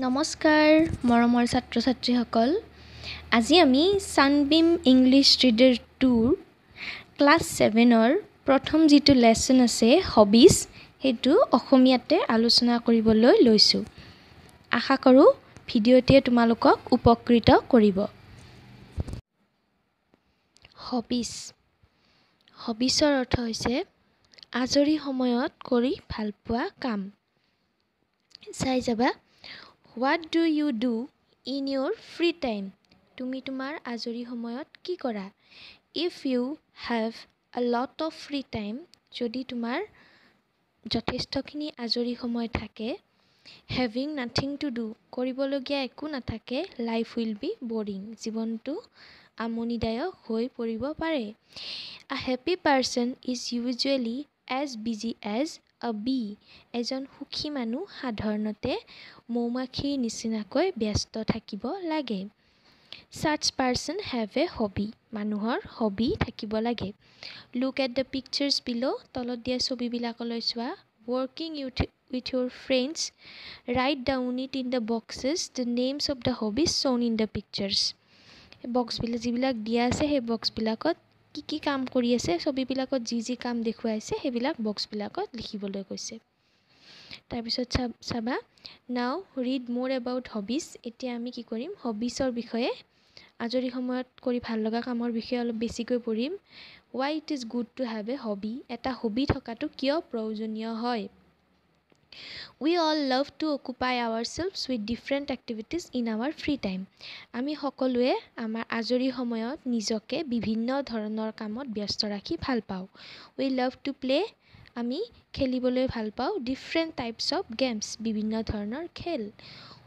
নমস্কাৰ মৰমৰ ছাত্ৰ ছাত্ৰীসকল আজি আমি সানবিম ইংলিছ ৰিডাৰ 2 ক্লাছ 7ৰ প্ৰথম যিটো লেসন আছে হবিজ হেতু অসমীয়াতে আলোচনা কৰিবলৈ লৈছো আশা কৰো ভিডিঅ'টিয়ে তোমালোকক উপকৃত কৰিব হবিজৰ অৰ্থ হৈছে আজৰি সময়ত কৰি ভাল পোৱা কাম চাই যাবা What do you do in your free time? তুমি তোমাৰ আজৰি সময়ত কি কৰা? If you have a lot of free time, যদি তোমাৰ যথেষ্টখিনি আজৰি সময় থাকে, having nothing to do, কৰিবলগীয়া একো নাথাকে, life will be boring. জীৱনটো আমনিদায়ক হৈ পৰিব পাৰে. A happy person is usually as busy as a bee. এজন সুখী মানুহ সাধাৰণতে মৌমাখিৰ নিচিনাকৈ ব্যস্ত থাকিব লাগে such person have a hobby মানুহৰ হবি থাকিব লাগে look at the pictures below তলত দিয়া ছবিবিলাকলৈ চোৱা working with your friends write down it in the boxes the names of the hobbies shown in the pictures বক্সবিলাক যিবিলাক দিয়া আছে সেই বক্সবিলাকত কি কাম কৰি আছে ছবিবিলাকত যি কাম দেখুৱাইছে সেইবিলাক বক্সবিলাকত লিখিবলৈ কৈছে তাৰপিছত চাবা নাও ৰিড মোৰ এবাউট হবিজ এতিয়া আমি কি কৰিম হবিজৰ বিষয়ে আজৰি সময়ত কৰি ভাল লগা কামৰ বিষয়ে অলপ বেছিকৈ পঢ়িম why it is good to have a hobby এটা হবি থকাটো কিয় প্ৰয়োজনীয় হয় we all love to occupy ourselves with different activities in our free time আমি সকলোৱে আমাৰ আজৰি সময়ত নিজকে বিভিন্ন ধৰণৰ কামত ব্যস্ত ৰাখি ভাল পাওঁ we love to play আমি খেলিবলৈ ভাল পাওঁ different types of games বিভিন্ন ধৰণৰ খেল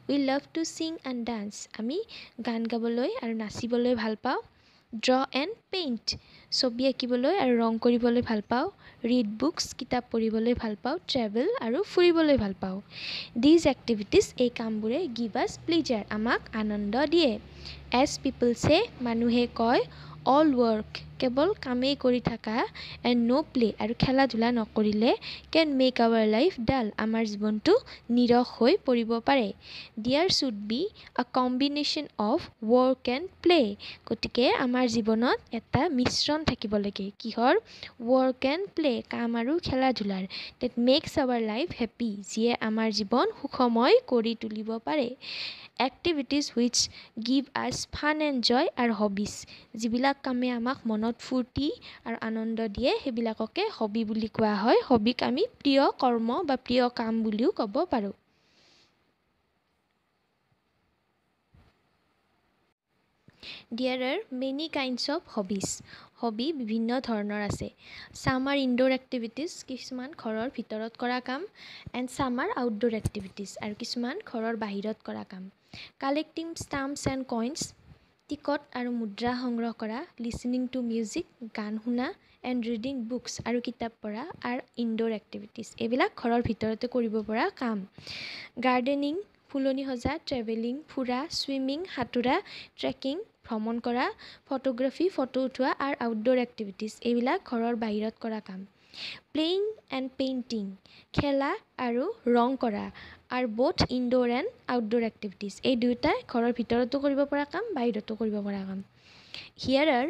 we love to sing and dance আমি গান গাবলৈ আৰু নাচিবলৈ ভাল পাওঁ draw and paint ছবি আঁকিবলৈ আৰু ৰং কৰিবলৈ ভাল পাওঁ read books কিতাপ পঢ়িবলৈ ভাল পাওঁ travel আৰু ফুৰিবলৈ ভাল পাওঁ these activities এই কামবোৰে give us pleasure আমাক আনন্দ দিয়ে as people say মানুহে কয় all work কেৱল কামেই কৰি থাকা and no play আৰু খেলা ধুলা নকৰিলে can make our life dull আমাৰ জীৱনটো নিৰস হৈ পৰিব পাৰে there should be a combination of work and play গতিকে আমাৰ জীৱনত এটা মিশ্ৰণ থাকিব লাগে কিহৰ work and play কাম আৰু খেলা ধুলাৰ that makes our life happy যিয়ে আমাৰ জীৱন সুখময় কৰি তুলিব পাৰে activities which give us fun and joy are hobbies যিবিলাক কামে আমাক মনত ফুৰ্তি আৰু আনন্দ দিয়ে সেইবিলাককে হবি বুলি কোৱা হয় হবিক আমি প্ৰিয় কৰ্ম বা প্ৰিয় কাম বুলিও ক'ব পাৰো There are many kinds of hobbies. Hobby বিভিন্ন ধৰণৰ আছে some are indoor activities কিছুমান ঘৰৰ ভিতৰত কৰা কাম and some are outdoor activities আৰু কিছুমান ঘৰৰ বাহিৰত কৰা কাম collecting stamps and coins ticket আৰু মুদ্ৰা সংগ্ৰহ কৰা listening to music গান শুনা and reading books আৰু কিতাপ পঢ়া are indoor activities এইবিলাক ঘৰৰ ভিতৰতে কৰিব পৰা কাম gardening ফুলনি সজা traveling ফুৰা swimming সাঁতুৰা trekking ভ্ৰমণ কৰা ফটোগ্ৰাফি ফটো উঠোৱা আৰু আউটডোৰ এক্টিভিটিজ এইবিলাক ঘৰৰ বাহিৰত কৰা কাম প্লেইং এণ্ড পেইণ্টিং খেলা আৰু ৰং কৰা আৰু both indoor and outdoor activities এই দুয়োটাই ঘৰৰ ভিতৰতো কৰিব পৰা কাম বাহিৰতো কৰিব পৰা কাম here are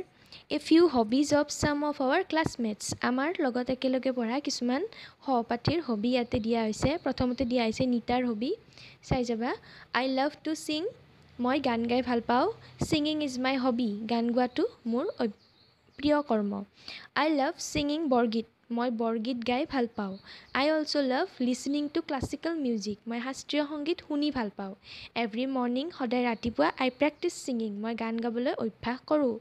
a few hobbies of some of our classmates আমাৰ লগত একেলগে পঢ়া কিছুমান সহপাঠীৰ হবি ইয়াতে দিয়া হৈছে প্ৰথমতে দিয়া হৈছে নিতাৰ হবি চাই যাবা আই লাভ টু ছিং মই গান গাই ভাল পাওঁ ছিংগিং ইজ মাই হবি গান গোৱাটো মোৰ প্ৰিয় কৰ্ম আই লাভ ছিংগিং বৰগীত মই বৰগীত গাই ভাল পাওঁ আই অলছ' লাভ লিচনিং টু ক্লাছিকেল মিউজিক মই শাস্ত্ৰীয় সংগীত শুনি ভাল পাওঁ এভৰি মৰ্ণিং সদায় ৰাতিপুৱা আই প্ৰেক্টিছ ছিংগিং মই গান গাবলৈ অভ্যাস কৰোঁ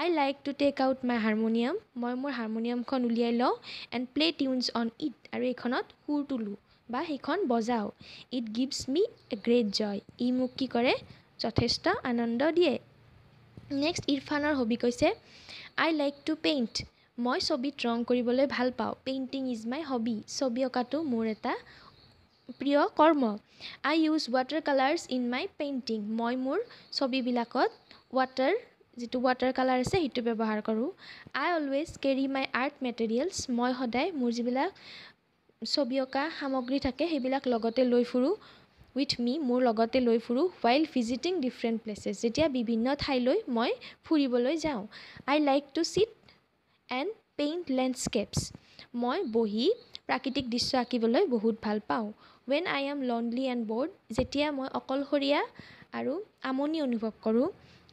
I like to take out my harmonium মই মোৰ হাৰমনিয়ামখন উলিয়াই লওঁ and play tunes on it আৰু এইখনত সুৰ তোলোঁ বা সেইখন বজাওঁ it gives me a great joy ই মোক কি কৰে যথেষ্ট আনন্দ দিয়ে নেক্সট ইৰফানৰ হবি কৈছে আই লাইক টু পেইণ্ট মই ছবিত ৰং কৰিবলৈ ভাল পাওঁ পেইণ্টিং ইজ মাই হবি ছবি অঁকাটো মোৰ এটা প্ৰিয় কৰ্ম I use water colours in my painting মই মোৰ ছবিবিলাকত যিটো ৱাটাৰ কালাৰ আছে সেইটো ব্যৱহাৰ কৰোঁ আই অলৱেজ কেৰি মাই আৰ্ট মেটেৰিয়েলছ মই সদায় মোৰ যিবিলাক ছবি অঁকা সামগ্ৰী থাকে সেইবিলাক লগতে লৈ ফুৰোঁ উইথ মি মোৰ লগতে লৈ ফুৰোঁ while visiting different places যেতিয়া বিভিন্ন ঠাইলৈ মই ফুৰিবলৈ যাওঁ I like to sit and paint landscapes মই বহি প্ৰাকৃতিক দৃশ্য আঁকিবলৈ বহুত ভাল পাওঁ when I am lonely and bored যেতিয়া মই অকলশৰীয়া আৰু আমনি অনুভৱ কৰোঁ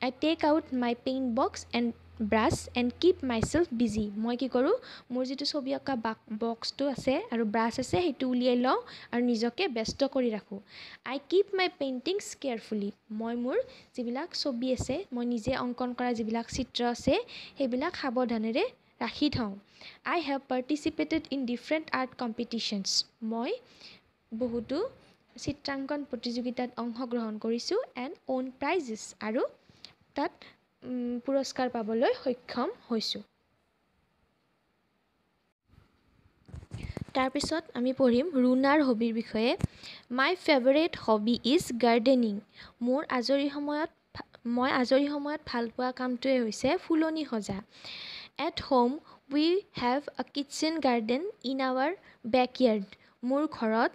I take out my paint box and brush and keep myself busy মই কি কৰোঁ মোৰ যিটো ছবি অঁকা বক্সটো আছে আৰু ব্ৰাছ আছে সেইটো উলিয়াই লওঁ আৰু নিজকে ব্যস্ত কৰি ৰাখোঁ I keep my paintings carefully মই মোৰ যিবিলাক ছবি আছে মই নিজে অংকন কৰা যিবিলাক চিত্ৰ আছে সেইবিলাক সাৱধানেৰে ৰাখি থওঁ I have participated in different art competitions মই বহুতো চিত্ৰাংকন প্ৰতিযোগিতাত অংশগ্ৰহণ কৰিছোঁ and won prizes আৰু তাত পুৰস্কাৰ পাবলৈ সক্ষম হৈছোঁ তাৰপিছত আমি পঢ়িম ৰুনাৰ হবিৰ বিষয়ে my favourite hobby is gardening মোৰ আজৰি সময়ত ভাল পোৱা কামটোৱে হৈছে ফুলনি সজা at home we have a kitchen garden in our backyard মোৰ ঘৰত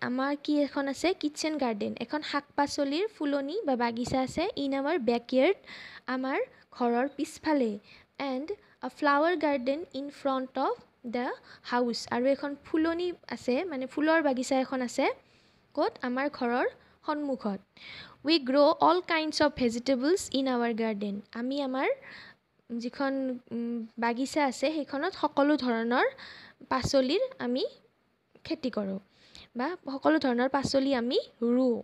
আমাৰ কি এখন আছে কিটচেন গাৰ্ডেন এখন শাক পাচলিৰ ফুলনি বা বাগিচা আছে ইন আৱাৰ বেকয়াৰ্ড আমাৰ ঘৰৰ পিছফালে এণ্ড আ flower garden in front of the house আৰু এখন ফুলনি আছে মানে ফুলৰ বাগিচা এখন আছে ক'ত আমাৰ ঘৰৰ সন্মুখত we grow' all kinds of vegetables in our garden আমি আমাৰ যিখন বাগিচা আছে সেইখনত সকলো ধৰণৰ পাচলিৰ আমি খেতি কৰোঁ বা সকলো ধৰণৰ পাচলি আমি ৰুওঁ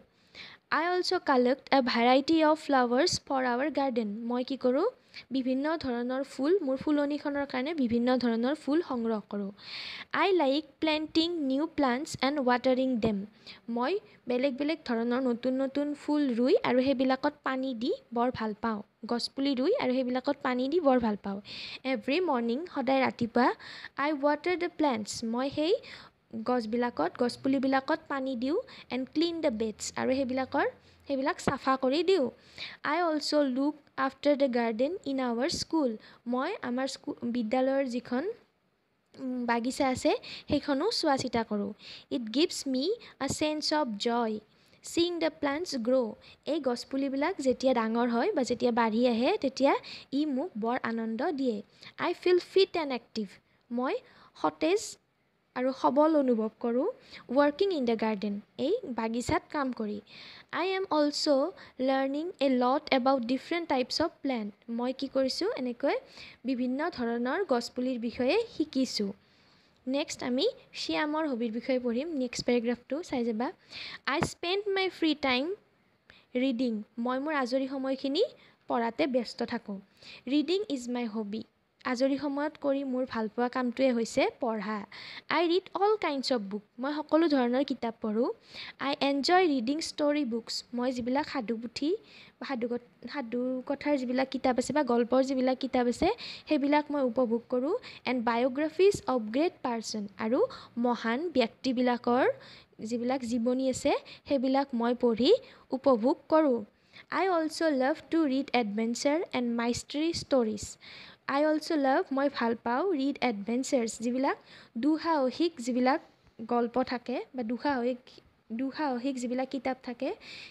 I also collect a variety of flowers for our garden মই কি কৰোঁ বিভিন্ন ধৰণৰ ফুল মোৰ ফুলনিখনৰ কাৰণে বিভিন্ন ধৰণৰ ফুল সংগ্ৰহ কৰোঁ I like planting new plants and watering them মই বেলেগ ধৰণৰ নতুন ফুল ৰুই আৰু সেইবিলাকত পানী দি বৰ ভাল পাওঁ গছপুলি ৰুই আৰু সেইবিলাকত পানী দি বৰ ভাল পাওঁ every morning সদায় ৰাতিপুৱা I water the plants মই সেই গছপুলিবিলাকত পানী দিওঁ and clean the beds আৰু সেইবিলাক চাফা কৰি দিওঁ I also look after the garden in our school মই আমাৰ বিদ্যালয়ৰ যিখন বাগিচা আছে সেইখনো চোৱা চিতা কৰোঁ it gives me a sense of joy seeing the plants grow এই গছপুলিবিলাক যেতিয়া ডাঙৰ হয় বা যেতিয়া বাঢ়ি আহে তেতিয়া ই মোক বৰ আনন্দ দিয়ে I feel fit and active মই সতেজ আৰু সবল অনুভৱ কৰোঁ working in the garden এই বাগিচাত কাম কৰি I am also learning a lot about different types of plant মই কি কৰিছোঁ এনেকৈ বিভিন্ন ধৰণৰ গছপুলিৰ বিষয়ে শিকিছোঁ নেক্সট আমি শ্যামৰ হবিৰ বিষয়ে পঢ়িম নেক্সট পেৰাগ্ৰাফটো চাই যাবা I spend my free time reading মই মোৰ আজৰি সময়খিনি পঢ়াতে ব্যস্ত থাকোঁ reading is my hobby আজৰি সময়ত কৰি মোৰ ভাল পোৱা কামটোৱে হৈছে পঢ়া I read all kinds of books মই সকলো ধৰণৰ কিতাপ পঢ়োঁ I enjoy reading story books মই যিবিলাক সাধুপুথি সাধু কথাৰ যিবিলাক কিতাপ আছে বা গল্পৰ যিবিলাক কিতাপ আছে সেইবিলাক মই উপভোগ কৰোঁ and biographies of great person আৰু মহান ব্যক্তিবিলাকৰ যিবিলাক জীৱনী আছে সেইবিলাক মই পঢ়ি উপভোগ কৰোঁ I also love to read adventure and mystery stories I also love মই ভাল পাওঁ read adventures যিবিলাক দুঃসাহসিক যিবিলাক গল্প থাকে বা দুঃসাহসিক যিবিলাক কিতাপ থাকে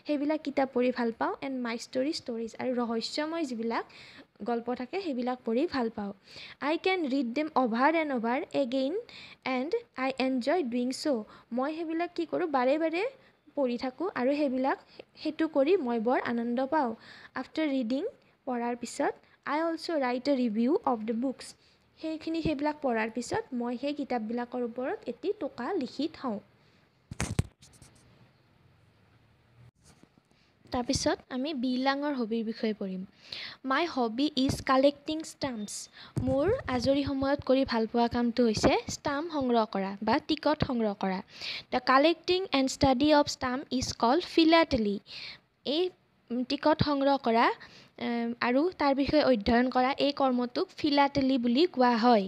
সেইবিলাক কিতাপ পঢ়ি ভাল পাওঁ and my stories আৰু ৰহস্যময় যিবিলাক গল্প থাকে সেইবিলাক পঢ়ি ভাল পাওঁ I can read them over and over again and I enjoy doing so মই সেইবিলাক কি কৰোঁ বাৰে পঢ়ি থাকোঁ আৰু সেইটো কৰি মই বৰ আনন্দ পাওঁ after reading পঢ়াৰ পিছত I also write a review of the books সেইবিলাক পঢ়াৰ পিছত মই সেই কিতাপবিলাকৰ ওপৰত এটি টোকা লিখি থওঁ তাৰপিছত আমি বিলাঙৰ হবিৰ বিষয়ে পঢ়িম My hobby is collecting stamps মোৰ আজৰি সময়ত কৰি ভাল পোৱা কামটো হৈছে ষ্টাম্প সংগ্ৰহ কৰা বা টিকট সংগ্ৰহ কৰা The collecting and study of stamp is called philately এই টিকট সংগ্ৰহ কৰা আৰু তাৰ বিষয়ে অধ্যয়ন কৰা এই কৰ্মটোক philately বুলি কোৱা হয়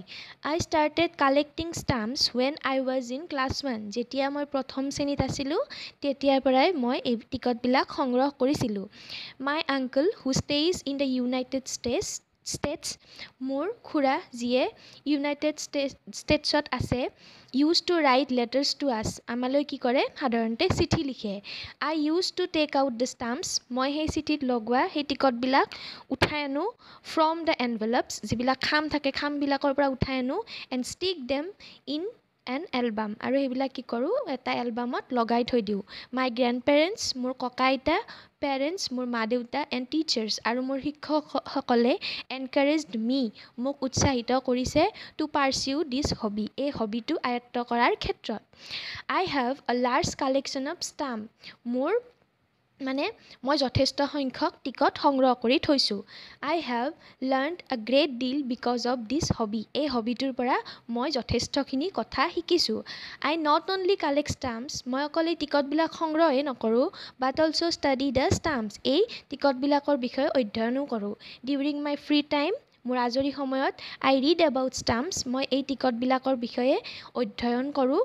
I started collecting stamps when I was in class 1 যেতিয়া মই প্ৰথম শ্ৰেণীত আছিলোঁ তেতিয়াৰ পৰাই মই এই টিকটবিলাক সংগ্ৰহ কৰিছিলোঁ My uncle who stays in the United States মোৰ খুৰা যিয়ে ইউনাইটেড ষ্টেটছত আছে use to write letters to us আমালৈ কি কৰে সাধাৰণতে চিঠি লিখে I use to take out the stamps মই সেই চিঠিত লগোৱা সেই টিকটবিলাক উঠাই আনো ফ্ৰম দ্য এনভেলপছ যিবিলাক খাম থাকে খামবিলাকৰ পৰা উঠাই আনো and stick them in an album আৰু সেইবিলাক কি কৰোঁ এটা এলবামত লগাই থৈ দিওঁ মাই গ্ৰেণ্ড পেৰেণ্টছ মোৰ ককা আইতা পেৰেণ্টছ মোৰ মা দেউতা এণ্ড টিচাৰ্ছ আৰু মোৰ শিক্ষকসকলে এনকাৰেজড মি মোক উৎসাহিত কৰিছে টু পাৰ্চিউ দিছ হবি এই হবিটো আয়ত্ত কৰাৰ ক্ষেত্ৰত আই হেভ আ লাৰ্জ কালেকশ্যন অফ ষ্টাম্প মোৰ মানে মই যথেষ্ট সংখ্যক টিকট সংগ্ৰহ কৰি থৈছোঁ আই have learned a great deal because of this hobby এই হবিটোৰ পৰা মই যথেষ্টখিনি কথা শিকিছোঁ I not only collect stamps মই অকল এই টিকটবিলাক সংগ্ৰহেই নকৰোঁ but also' study the stamps এই টিকটবিলাকৰ বিষয়ে অধ্যয়নো কৰোঁ ডিউৰিং মাই ফ্ৰী টাইম মোৰ আজৰি সময়ত আই ৰিড এবাউট ষ্টাম্পছ মই এই টিকটবিলাকৰ বিষয়ে অধ্যয়ন কৰোঁ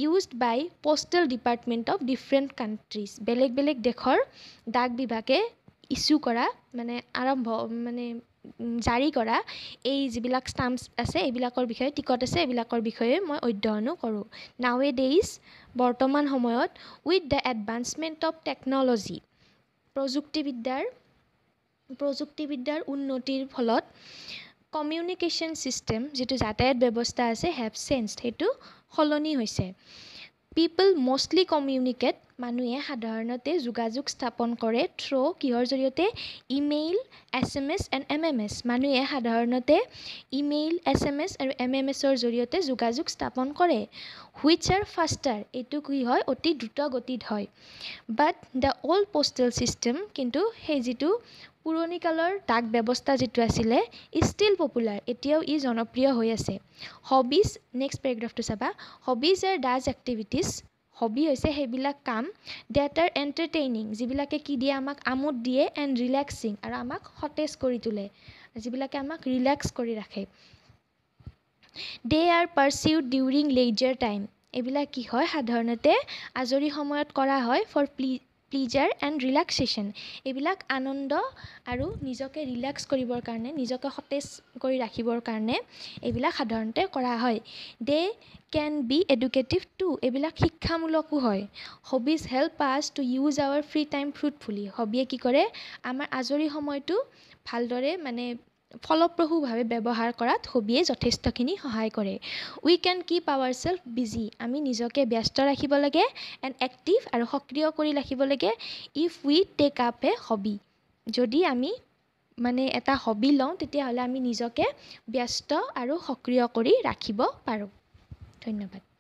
used by postal department of different countries বেলেগ বেলেগ দেশৰ ডাক বিভাগে ইছ্যু কৰা মানে জাৰি কৰা এই যিবিলাক ষ্টাম্পছ আছে এইবিলাকৰ বিষয়ে টিকট আছে এইবিলাকৰ বিষয়ে মই অধ্যয়নো কৰোঁ নাও এ ডেইজ বৰ্তমান সময়ত with the advancement of technology প্ৰযুক্তিবিদ্যাৰ উন্নতিৰ ফলত কমিউনিকেশ্যন ছিষ্টেম যিটো যাতায়াত ব্যৱস্থা আছে হেভ চেঞ্জড সেইটো সলনি হৈছে পিপল মষ্টলি কমিউনিকেট মানুহে সাধাৰণতে যোগাযোগ স্থাপন কৰে থ্ৰু কিহৰ জৰিয়তে ইমেইল SMS এণ্ড MMS মানুহে সাধাৰণতে ইমেইল SMS আৰু MMSৰ জৰিয়তে যোগাযোগ স্থাপন কৰে হুইচ আৰ ফাষ্টাৰ এইটো কি হয় অতি দ্ৰুত গতিত হয় বাট দ্য অল্ড পোষ্টেল ছিষ্টেম কিন্তু সেই যিটো পুৰণি কালৰ ডাক ব্যৱস্থা যিটো আছিলে ষ্টিল পপুলাৰ এতিয়াও ই জনপ্ৰিয় হৈ আছে হবিজ নেক্সট পেৰাগ্ৰাফটো চাবা hobbies R does activities hobby হৈছে সেইবিলাক কাম ডেট আৰ এণ্টাৰটেইনিং যিবিলাকে কি দিয়ে আমাক আমোদ দিয়ে এণ্ড ৰিলেক্সিং আৰু আমাক সতেজ কৰি তোলে যিবিলাকে আমাক ৰিলেক্স কৰি ৰাখে দে আৰ পাৰ্চিউড ডিউৰিং লেইজাৰ টাইম এইবিলাক কি হয় সাধাৰণতে আজৰি সময়ত কৰা হয় ফৰ প্লিজাৰ এণ্ড ৰিলেক্সেশ্যন এইবিলাক আনন্দ আৰু নিজকে ৰিলেক্স কৰিবৰ কাৰণে নিজকে সতেজ কৰি ৰাখিবৰ কাৰণে এইবিলাক সাধাৰণতে কৰা হয় they can be educative to এইবিলাক শিক্ষামূলকো হয় hobbies help us to use our free time fruitfully হবিয়ে কি কৰে আমাৰ আজৰি সময়টো ভালদৰে মানে ফলপ্ৰসূভাৱে ব্যৱহাৰ কৰাত হবিয়ে যথেষ্টখিনি সহায় কৰে we can keep our self busy আমি নিজকে ব্যস্ত ৰাখিব লাগে এণ্ড এক্টিভ আৰু সক্ৰিয় কৰি ৰাখিব লাগে if we take up a hobby যদি আমি মানে এটা হবি লওঁ তেতিয়াহ'লে আমি নিজকে ব্যস্ত আৰু সক্ৰিয় কৰি ৰাখিব পাৰোঁ ধন্যবাদ